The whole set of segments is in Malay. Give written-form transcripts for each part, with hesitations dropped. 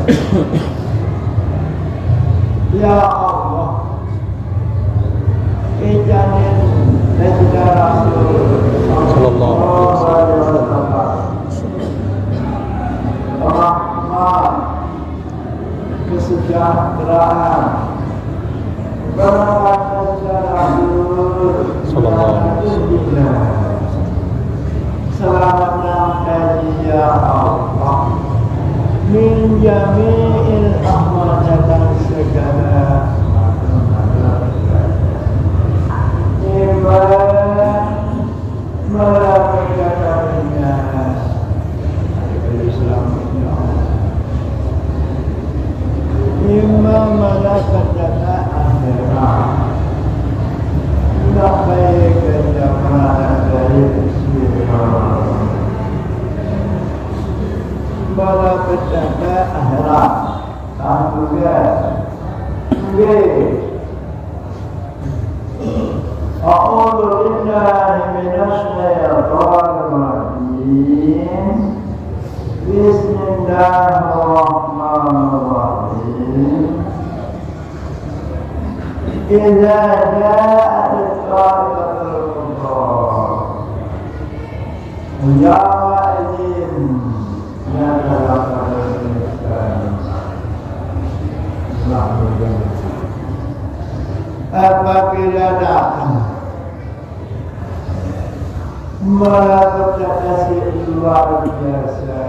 Ya Allah, ijanin Nabi Rasul Sallallahu Alaihi Wasallam, rahmat, kesejahteraan, berkat Rasul Sallallahu Alaihi Wasallam. Selamatkan dia Allah min jami'il ahmadatan segala melakukannya Islam imam melakukan akhirat tidak baik kejaman dari Islam melakukan akhirat juga أعوذ بالله من الشيطان الرجيم بسم الله الرحمن الرحيم إذا جاءت الطاقة الكبرى يومئذ يتذكر الإنسان apabila datang melakukan kasih luar biasa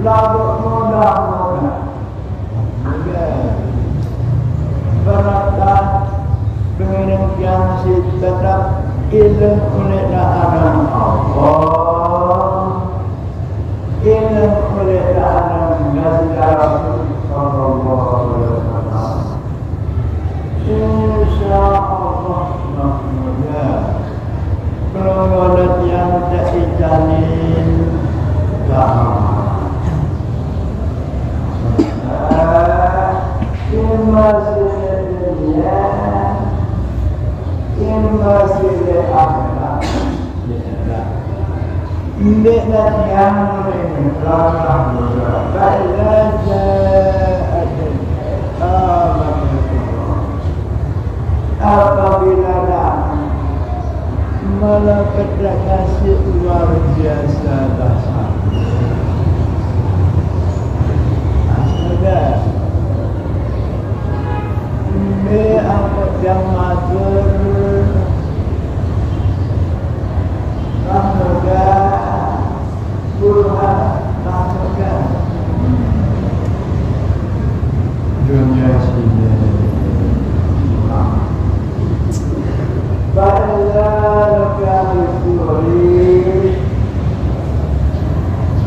lalu mudah-mudahan beratkan dengan yang tetap ilmu oleh dalam Allah ilmu oleh dalam Nabi Sallallahu Alaihi Wasallam. InsyaAllah maknanya pelongolan yang tak dijamin nikmat yang melimpah apabila datang malaikat kasih luar biasa dahsyat. Astaga, ini apa yang matur astaga Tuhan astaga dunia sini Baiklah kami suri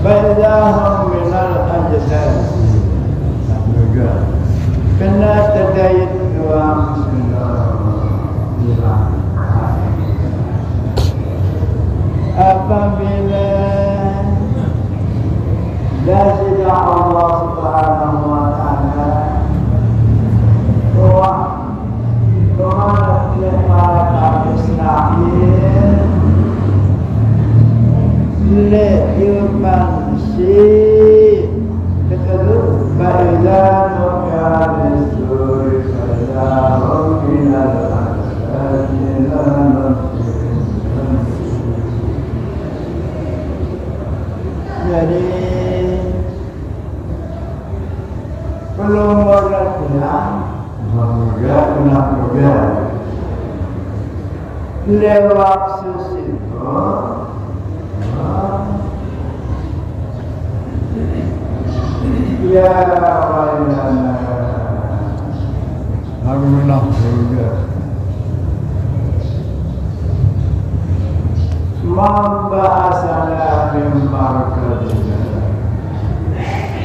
Baiklah minal anjazan Semoga kena terdayat doang Bismillah apabila Dasida Allah Subhanahu Wa Ta'ala Tuhan para Israel Le'yuman si Keteluk Ba'ilah Nukadis Suri Sajahum Minal Asajilah Jadi belum orang bilang Semoga lewat sesitu ya wayana aku menang juga membahasana membarkatnya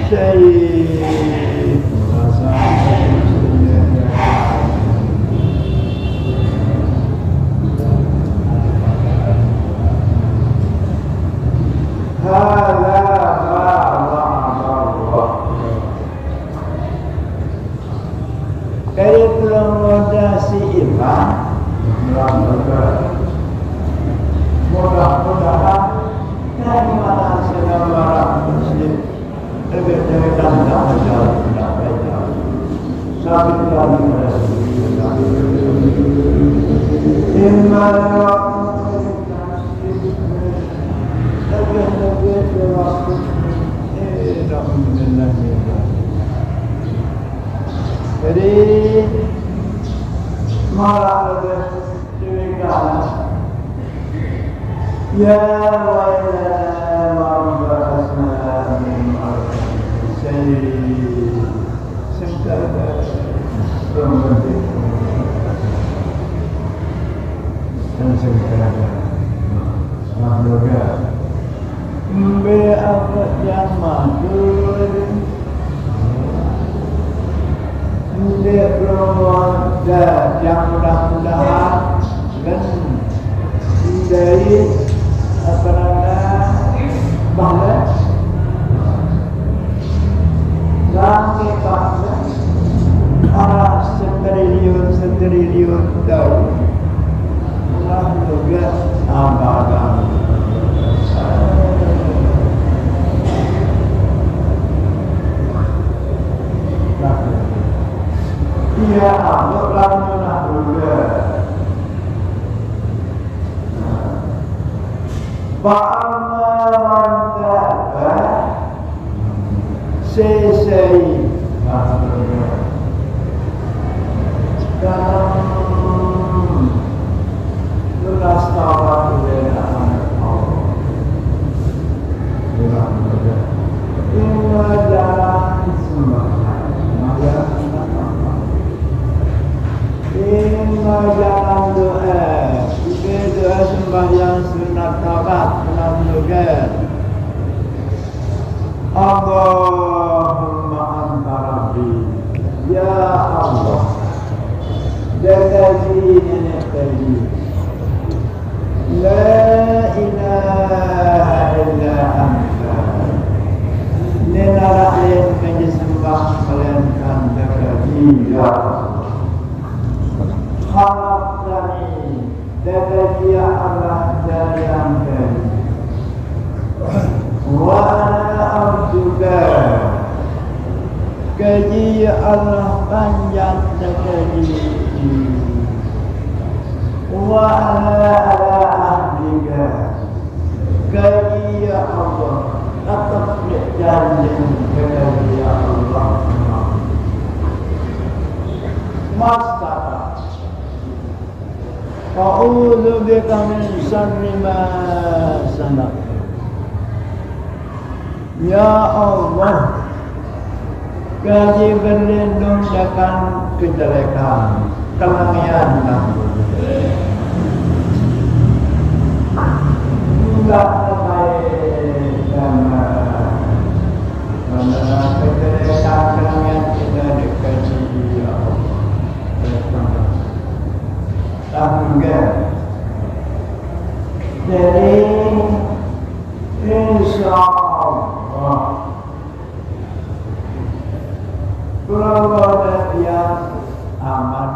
Syekh Dari pulang roda si Iman melakukan Jadi malah lebih demikian. Ya wailana ma'basna min al-sayyid sengkala berhenti dan sengkala mahlukat apa yang madur Tidak berwajah yang mudah-mudahan dan dari apa namanya bangga langit bangga arah setriliun tahun Allah juga abang Ia ambil lamunan juga. Ba'aman dapat sesai dalam lunas tawar dengan Allah. Inna jalan sembahyang, Inna jalan doa, juga doa sembahyang sunat taubat sunat juga. Allahumma anta rabbi, ya Allah, jagaji nenek tadi. La ilaha illa anta, nenara lain menyembah melainkan jagaji ya Allah. Khalaqtani jagaji ya Allah jadikan wa ana arjuka gaji ya Allah panjang gaji wa ana ala ahdika gaji ya Allah tetap janji gaji ya Allah mastaka a'udzu bika min syarri ma sanaq. Ya Allah, gaji berlindung dengan kejelekan, kelalaian enggak baik dan kejelekan kelalaian tidak dikaji ya Allah. Juga jadi insyaallah keluarga yang amat